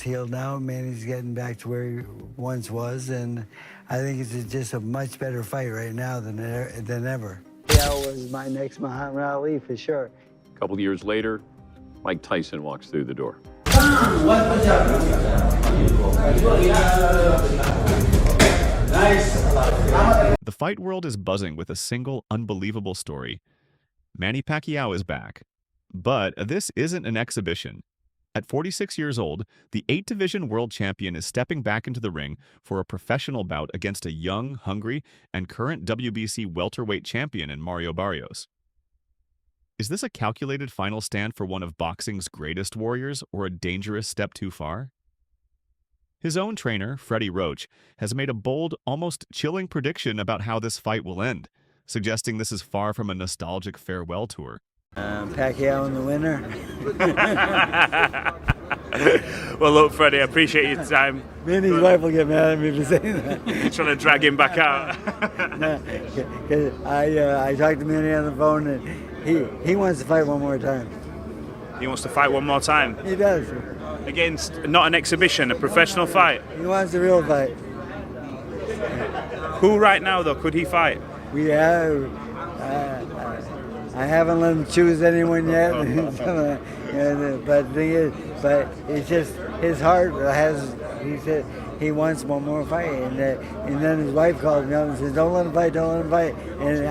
He's healed now. Manny's getting back to where he once was, and I think it's just a much better fight right now than ever. Pacquiao was my next Muhammad Ali for sure. A couple of years later, Mike Tyson walks through the door. The fight world is buzzing with a single unbelievable story. Manny Pacquiao is back. But this isn't an exhibition. At 46 years old, the 8-division world champion is stepping back into the ring for a professional bout against a young, hungry, and current WBC welterweight champion in Mario Barrios. Is this a calculated final stand for one of boxing's greatest warriors, or a dangerous step too far? His own trainer, Freddie Roach, has made a bold, almost chilling prediction about how this fight will end, suggesting this is far from a nostalgic farewell tour. Pacquiao in the winner. Well, look, Freddie, I appreciate your time. Manny's wife will get mad at me for saying that. You're trying to drag him back out. No, 'cause I talked to Manny on the phone, and he wants to fight one more time. He wants to fight one more time. He does. Against, not an exhibition, a professional fight. He wants a real fight. Who right now, though, could he fight? We have. I haven't let him choose anyone yet. But the thing is, it's just his heart has. He said he wants one more fight, and then his wife called me up and says, "Don't let him fight, don't let him fight." And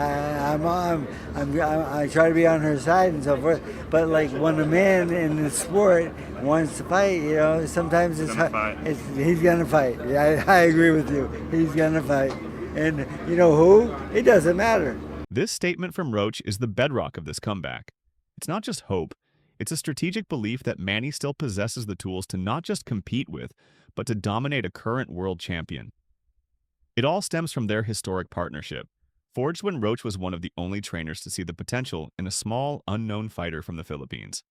I try to be on her side and so forth. But like when a man in the sport wants to fight, you know, sometimes he's gonna fight. I agree with you. He's gonna fight, and you know who? It doesn't matter. This statement from Roach is the bedrock of this comeback. It's not just hope, it's a strategic belief that Manny still possesses the tools to not just compete with, but to dominate a current world champion. It all stems from their historic partnership, forged when Roach was one of the only trainers to see the potential in a small, unknown fighter from the Philippines.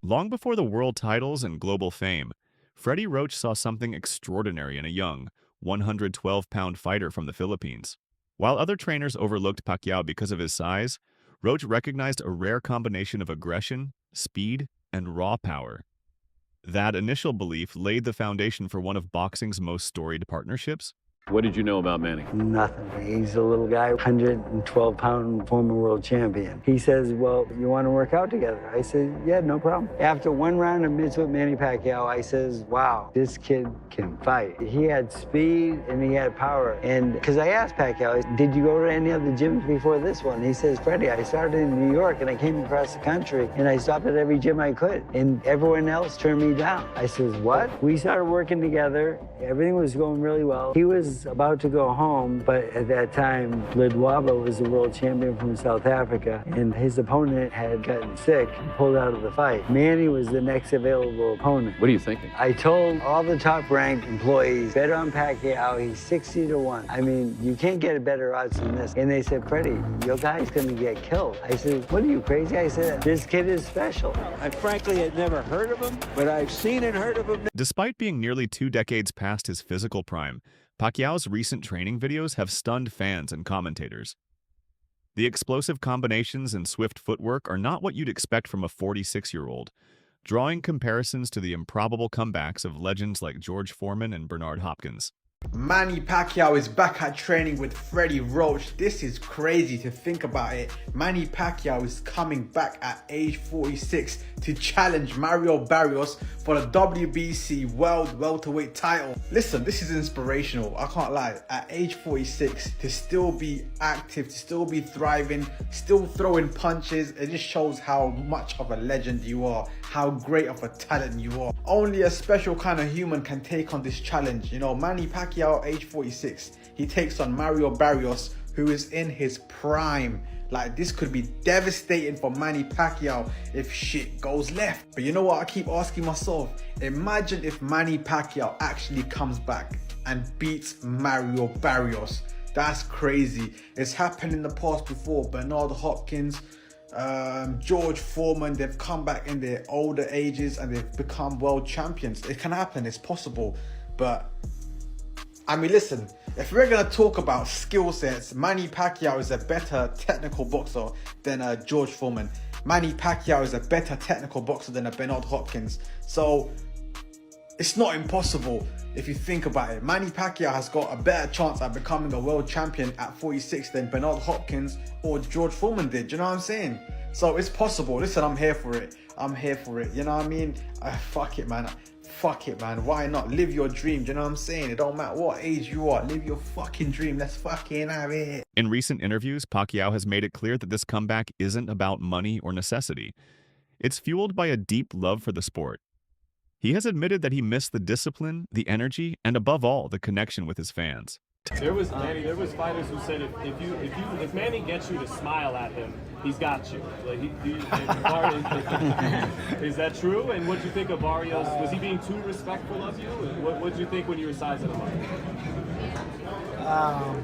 Long before the world titles and global fame, Freddie Roach saw something extraordinary in a young, 112-pound fighter from the Philippines. While other trainers overlooked Pacquiao because of his size, Roach recognized a rare combination of aggression, speed, and raw power. That initial belief laid the foundation for one of boxing's most storied partnerships. What did you know about Manny? Nothing. He's a little guy, 112-pound former world champion. He says, well, you want to work out together? I said, yeah, no problem. After one round of mitts with Manny Pacquiao, I says, wow, this kid can fight. He had speed and he had power. And because I asked Pacquiao, did you go to any other gyms before this one? He says, Freddie, I started in New York and I came across the country and I stopped at every gym I could. And everyone else turned me down. I says, what? We started working together. Everything was going really well. He was about to go home, but at that time, Lidwaba was the world champion from South Africa, and his opponent had gotten sick and pulled out of the fight. Manny was the next available opponent. What are you thinking? I told all the top-ranked employees, bet on Pacquiao, he's 60-1. I mean, you can't get better odds than this. And they said, Freddie, your guy's gonna get killed. I said, what are you, crazy? I said, this kid is special. I frankly had never heard of him, but I've seen and heard of him. Despite being nearly 2 decades past his physical prime, Pacquiao's recent training videos have stunned fans and commentators. The explosive combinations and swift footwork are not what you'd expect from a 46-year-old, drawing comparisons to the improbable comebacks of legends like George Foreman and Bernard Hopkins. Manny Pacquiao is back at training with Freddie Roach. This is crazy to think about it. Manny Pacquiao is coming back at age 46 to challenge Mario Barrios for the WBC World Welterweight title. Listen, this is inspirational. I can't lie. At age 46, to still be active, to still be thriving, still throwing punches, it just shows how much of a legend you are, how great of a talent you are. Only a special kind of human can take on this challenge. You know, Manny Pacquiao Pacquiao, age 46. He takes on Mario Barrios, who is in his prime. Like, this could be devastating for Manny Pacquiao if shit goes left. But you know what I keep asking myself? Imagine if Manny Pacquiao actually comes back and beats Mario Barrios. That's crazy. It's happened in the past before. Bernard Hopkins, George Foreman, they've come back in their older ages and they've become world champions. It can happen, it's possible. But I mean, listen, if we're gonna talk about skill sets, Manny Pacquiao is a better technical boxer than George Foreman. Manny Pacquiao is a better technical boxer than a Bernard Hopkins. So it's not impossible if you think about it. Manny Pacquiao has got a better chance at becoming a world champion at 46 than Bernard Hopkins or George Foreman did. Do you know what I'm saying? So it's possible. Listen, I'm here for it. I'm here for it. You know what I mean? Fuck it, man. Fuck it, man. Why not? Live your dream. Do you know what I'm saying? It don't matter what age you are. Live your fucking dream. Let's fucking have it. In recent interviews, Pacquiao has made it clear that this comeback isn't about money or necessity. It's fueled by a deep love for the sport. He has admitted that he missed the discipline, the energy, and above all, the connection with his fans. There was fighters who said if Manny gets you to smile at him, he's got you. Like is that true? And what do you think of Barrios? Was he being too respectful of you? What did you think when you were sizing him up?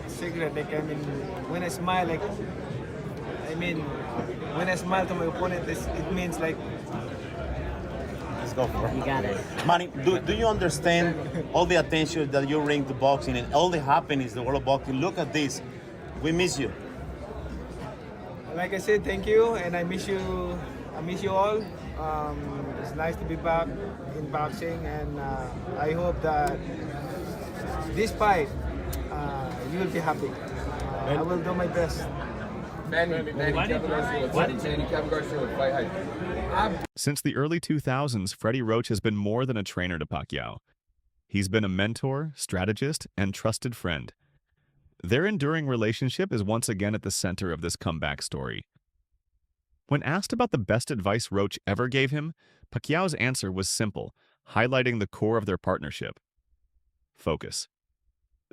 Secret, like, I mean, when I smile, like, when I smile to my opponent, it means like. Go for it. You got it. Manny, do you understand all the attention that you bring to boxing and all the happenings in the world of boxing? Look at this. We miss you. Like I said, thank you, and I miss you. I miss you all. It's nice to be back in boxing, and I hope that this fight, you will be happy. I will do my best. Since the early 2000s, Freddie Roach has been more than a trainer to Pacquiao. He's been a mentor, strategist, and trusted friend. Their enduring relationship is once again at the center of this comeback story. When asked about the best advice Roach ever gave him, Pacquiao's answer was simple, highlighting the core of their partnership: focus.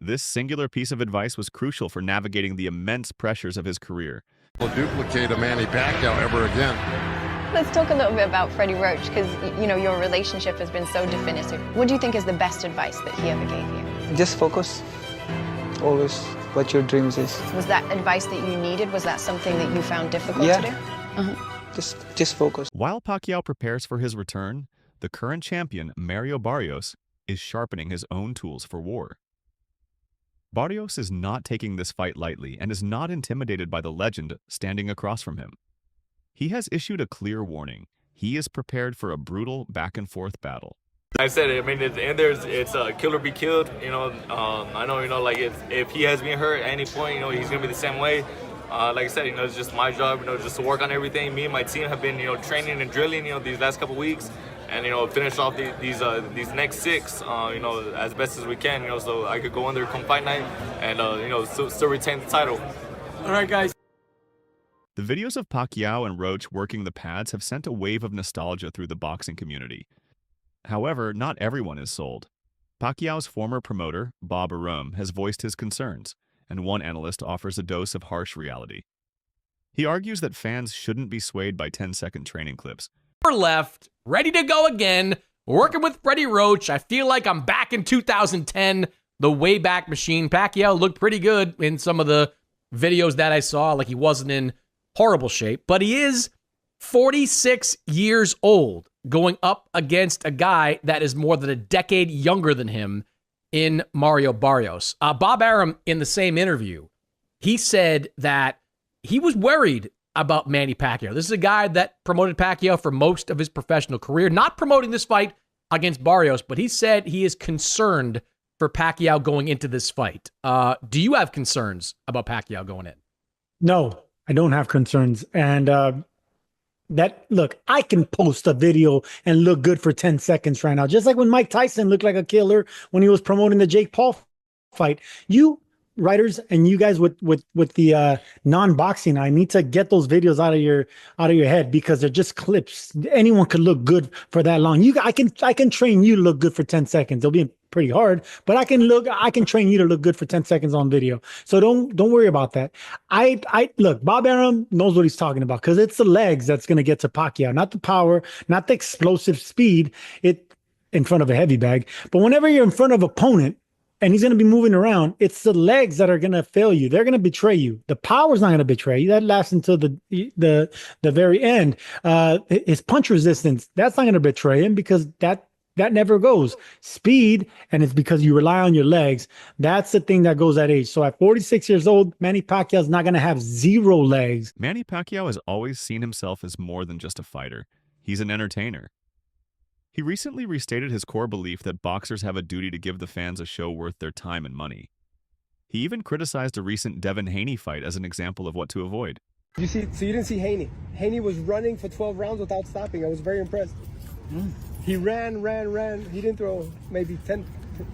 This singular piece of advice was crucial for navigating the immense pressures of his career. Will duplicate a Manny Pacquiao ever again. Let's talk a little bit about Freddie Roach, because you know your relationship has been so definitive. What do you think is the best advice that he ever gave you? Just focus. Always what your dreams is. Was that advice that you needed? Was that something that you found difficult to do? Just focus. While Pacquiao prepares for his return, the current champion, Mario Barrios, is sharpening his own tools for war. Barrios is not taking this fight lightly and is not intimidated by the legend standing across from him. He has issued a clear warning. He is prepared for a brutal back-and-forth battle. I said it. I mean, at the end it's kill or be killed. You know, I know. You know, like if he has been hurt at any point, you know, he's gonna be the same way. Like I said, you know, it's just my job. You know, just to work on everything. Me and my team have been, you know, training and drilling, you know, these last couple weeks. And, you know, finish off these next 6, you know, as best as we can, you know, so I could go under come fight night and, you know, still retain the title. All right, guys. The videos of Pacquiao and Roach working the pads have sent a wave of nostalgia through the boxing community. However, not everyone is sold. Pacquiao's former promoter, Bob Arum, has voiced his concerns, and one analyst offers a dose of harsh reality. He argues that fans shouldn't be swayed by 10-second training clips. Left, ready to go again, working with Freddie Roach. I feel like I'm back in 2010, the Wayback Machine. Pacquiao looked pretty good in some of the videos that I saw, like he wasn't in horrible shape, but he is 46 years old going up against a guy that is more than a decade younger than him in Mario Barrios. Bob Arum, in the same interview, he said that he was worried about Manny Pacquiao. This is a guy that promoted Pacquiao for most of his professional career, not promoting this fight against Barrios, but he said he is concerned for Pacquiao going into this fight. Do you have concerns about Pacquiao going in? No, I don't have concerns. And look, I can post a video and look good for 10 seconds right now. Just like when Mike Tyson looked like a killer when he was promoting the Jake Paul fight. You writers and you guys with the non-boxing, I need to get those videos out of your head, because they're just clips. Anyone could look good for that long. I can train you to look good for 10 seconds. It'll be pretty hard, but I can train you to look good for 10 seconds on video. So don't worry about that. I look, Bob Arum knows what he's talking about, because it's the legs that's going to get to Pacquiao, not the power, not the explosive speed in front of a heavy bag. But whenever you're in front of an opponent and he's going to be moving around, it's the legs that are going to fail you. They're going to betray you. The power's not going to betray you. That lasts until the very end. His punch resistance, that's not going to betray him, because that never goes. Speed, and it's because you rely on your legs. That's the thing that goes at age. So at 46 years old, Manny Pacquiao is not going to have zero legs. Manny Pacquiao has always seen himself as more than just a fighter. He's an entertainer. He recently restated his core belief that boxers have a duty to give the fans a show worth their time and money. He even criticized a recent Devin Haney fight as an example of what to avoid. So you didn't see Haney. Haney was running for 12 rounds without stopping. I was very impressed. He ran. He didn't throw maybe 10,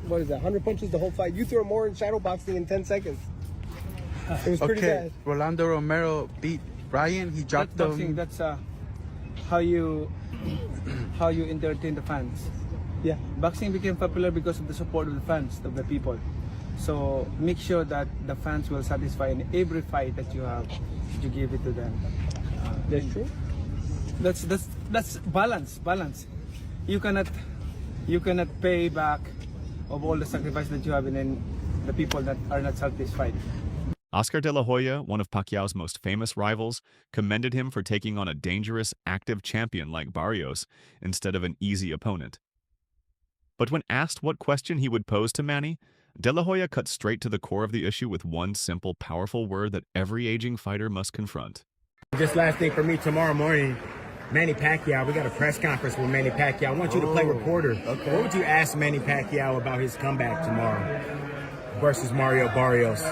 100 punches the whole fight. You threw more in shadow boxing in 10 seconds. It was pretty bad. Rolando Romero beat Ryan. He dropped boxing. That's how you entertain the fans. Yeah. Boxing became popular because of the support of the fans, of the people. So make sure that the fans will satisfy in every fight that you have. You give it to them. That's true. That's balance. You cannot pay back of all the sacrifice that you have, and then the people that are not satisfied. Oscar De La Hoya, one of Pacquiao's most famous rivals, commended him for taking on a dangerous, active champion like Barrios instead of an easy opponent. But when asked what question he would pose to Manny, De La Hoya cut straight to the core of the issue with one simple, powerful word that every aging fighter must confront. Just last thing for me, tomorrow morning, Manny Pacquiao, we got a press conference with Manny Pacquiao. I want you to play reporter. Okay. What would you ask Manny Pacquiao about his comeback tomorrow versus Mario Barrios?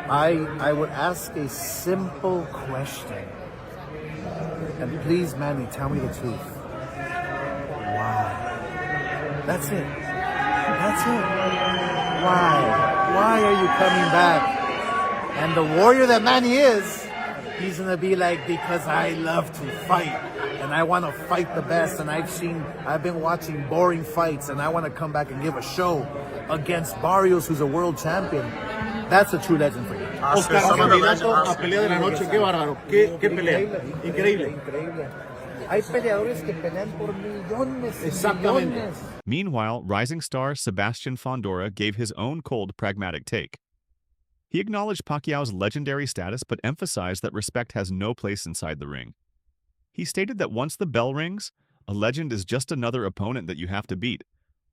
I would ask a simple question. And please, Manny, tell me the truth. Why? That's it. Why? Why are you coming back? And the warrior that Manny is, he's going to be like, because I love to fight. And I want to fight the best. And I've been watching boring fights. And I want to come back and give a show against Barrios, who's a world champion. That's a true legend for you. Oscar, candidato a pelea de la noche. Qué bárbaro. Qué pelea. Increíble. Hay peleadores que pelean por millones. Meanwhile, rising star Sebastian Fondora gave his own cold, pragmatic take. He acknowledged Pacquiao's legendary status but emphasized that respect has no place inside the ring. He stated that once the bell rings, a legend is just another opponent that you have to beat,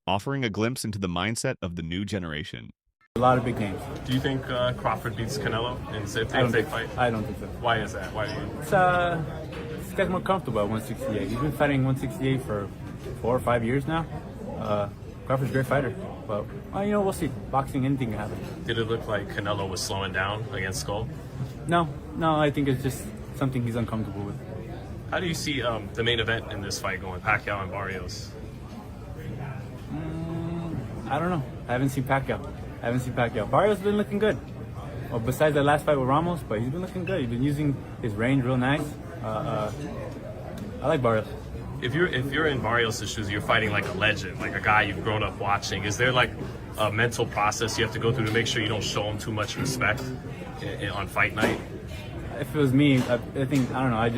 offering a glimpse into the mindset of the new generation. A lot of big names. Do you think Crawford beats Canelo in a big fight? I don't think so. Why is that? Why do you? This guy's more comfortable at 168. He's been fighting 168 for 4 or 5 years now. Crawford's a great fighter. But, we'll see. Boxing, anything can happen. Did it look like Canelo was slowing down against Skull? No, I think it's just something he's uncomfortable with. How do you see the main event in this fight going, Pacquiao and Barrios? I don't know. I haven't seen Pacquiao. Barrios has been looking good. Well, besides that last fight with Ramos, but he's been looking good. He's been using his range real nice. I like Barrios. If you're in Barrios' shoes, you're fighting like a legend, like a guy you've grown up watching. Is there like a mental process you have to go through to make sure you don't show him too much respect on fight night? If it was me, I think, I don't know, I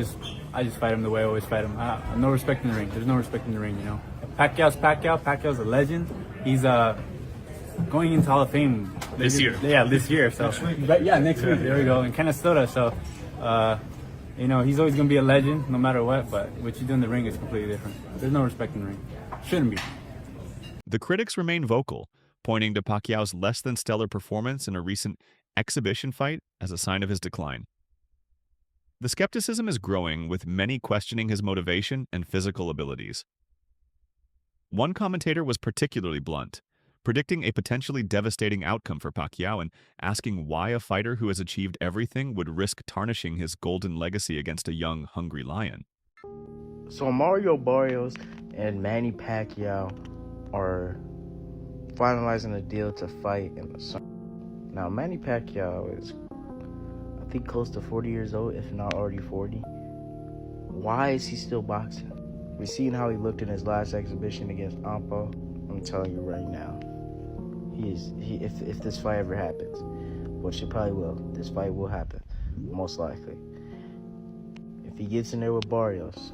just fight him the way I always fight him. No respect in the ring. There's no respect in the ring, Pacquiao's Pacquiao. Pacquiao's a legend. He's going into Hall of Fame this year. Yeah, this year. So next week. There we go. In Canastota. So, he's always going to be a legend no matter what. But what you do in the ring is completely different. There's no respect in the ring. Shouldn't be. The critics remain vocal, pointing to Pacquiao's less than stellar performance in a recent exhibition fight as a sign of his decline. The skepticism is growing, with many questioning his motivation and physical abilities. One commentator was particularly blunt, predicting a potentially devastating outcome for Pacquiao and asking why a fighter who has achieved everything would risk tarnishing his golden legacy against a young, hungry lion. So Mario Barrios and Manny Pacquiao are finalizing a deal to fight in the summer. Now, Manny Pacquiao is, I think, close to 40 years old, if not already 40. Why is he still boxing? We've seen how he looked in his last exhibition against Ampo. I'm telling you right now, if this fight ever happens, which it probably will, this fight will happen, most likely. If he gets in there with Barrios,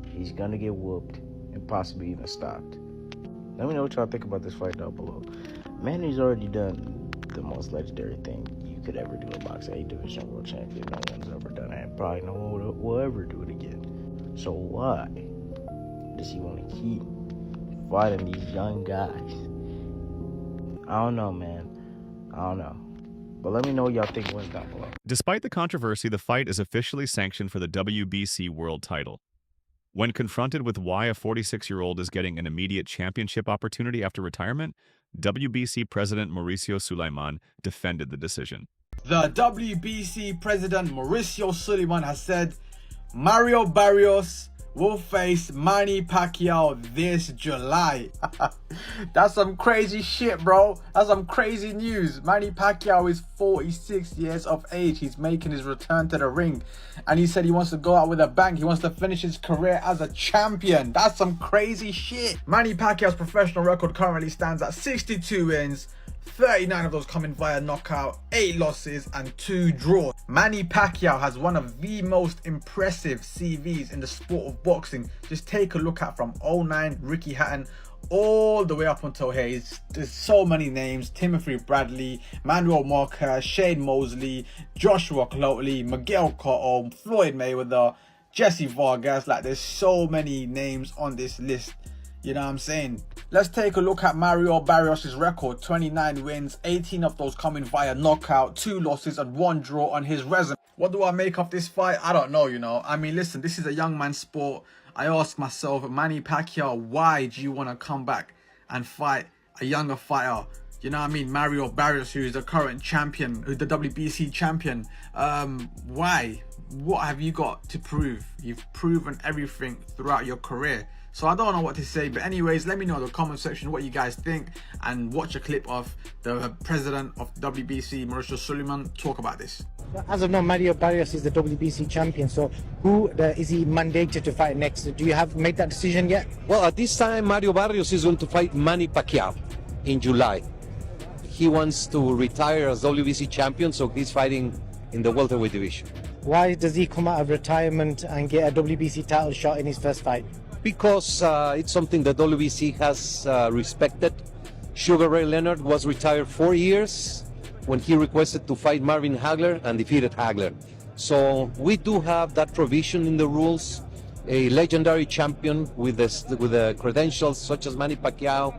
he's gonna get whooped and possibly even stopped. Let me know what y'all think about this fight down below. Manny's already done the most legendary thing you could ever do in boxing, 8 division world champion. No one's ever done it, and probably no one will ever do it again. So why does he want to keep fighting these young guys? I don't know, man. I don't know. But let me know what y'all think went down below. Despite the controversy, the fight is officially sanctioned for the WBC world title. When confronted with why a 46-year-old is getting an immediate championship opportunity after retirement, WBC President Mauricio Sulaiman defended the decision. The WBC President Mauricio Sulaiman has said Mario Barrios will face Manny Pacquiao this July. That's some crazy shit, bro. That's some crazy news. Manny Pacquiao is 46 years of age. He's making his return to the ring. And he said he wants to go out with a bang. He wants to finish his career as a champion. That's some crazy shit. Manny Pacquiao's professional record currently stands at 62 wins. 39 of those coming via knockout, 8 losses and 2 draws. Manny Pacquiao has one of the most impressive CVs in the sport of boxing. Just take a look at from 09 Ricky Hatton all the way up until here. There's so many names: Timothy Bradley, Manuel Marquez, Shane Mosley, Joshua Cloteley, Miguel Cotto, Floyd Mayweather, Jesse Vargas. Like, there's so many names on this list. You know what I'm saying? Let's take a look at Mario Barrios' record. 29 wins, 18 of those coming via knockout, 2 losses and 1 draw on his resume. What do I make of this fight? I don't know, you know. I mean, listen, this is a young man's sport. I ask myself, Manny Pacquiao, why do you want to come back and fight a younger fighter? You know what I mean? Mario Barrios, who is the current champion, who's the WBC champion. Why? What have you got to prove? You've proven everything throughout your career. So I don't know what to say, but anyways, let me know in the comment section what you guys think, and watch a clip of the president of WBC, Mauricio Sulaiman, talk about this. As of now, Mario Barrios is the WBC champion, so who is he mandated to fight next? Do you have made that decision yet? Well, at this time, Mario Barrios is going to fight Manny Pacquiao in July. He wants to retire as WBC champion, so he's fighting in the welterweight division. Why does he come out of retirement and get a WBC title shot in his first fight? Because it's something that WBC has respected. Sugar Ray Leonard was retired 4 years when he requested to fight Marvin Hagler and defeated Hagler. So we do have that provision in the rules. A legendary champion with the credentials such as Manny Pacquiao.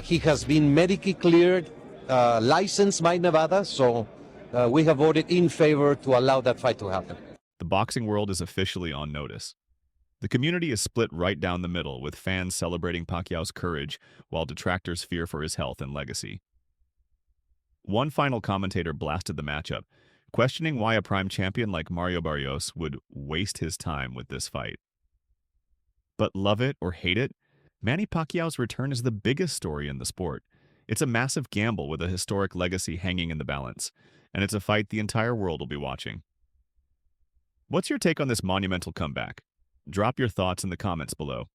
He has been medically cleared, licensed by Nevada, so we have voted in favor to allow that fight to happen. The boxing world is officially on notice. The community is split right down the middle, with fans celebrating Pacquiao's courage while detractors fear for his health and legacy. One final commentator blasted the matchup, questioning why a prime champion like Mario Barrios would waste his time with this fight. But love it or hate it, Manny Pacquiao's return is the biggest story in the sport. It's a massive gamble with a historic legacy hanging in the balance, and it's a fight the entire world will be watching. What's your take on this monumental comeback? Drop your thoughts in the comments below.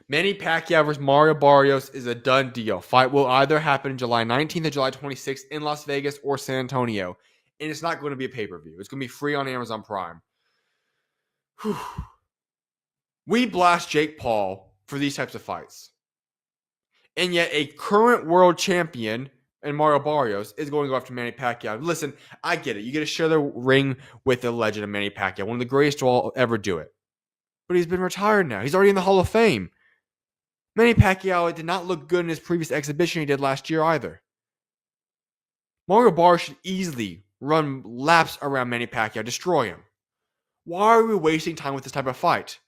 Manny Pacquiao versus Mario Barrios is a done deal. Fight will either happen July 19th or July 26th in Las Vegas or San Antonio. And it's not going to be a pay-per-view. It's going to be free on Amazon Prime. Whew. We blast Jake Paul for these types of fights. And yet a current world champion and Mario Barrios is going to go after Manny Pacquiao. Listen, I get it. You get to share the ring with the legend of Manny Pacquiao, one of the greatest to all ever do it. But he's been retired now. He's already in the Hall of Fame. Manny Pacquiao did not look good in his previous exhibition he did last year either. Mario Barrios should easily run laps around Manny Pacquiao, destroy him. Why are we wasting time with this type of fight?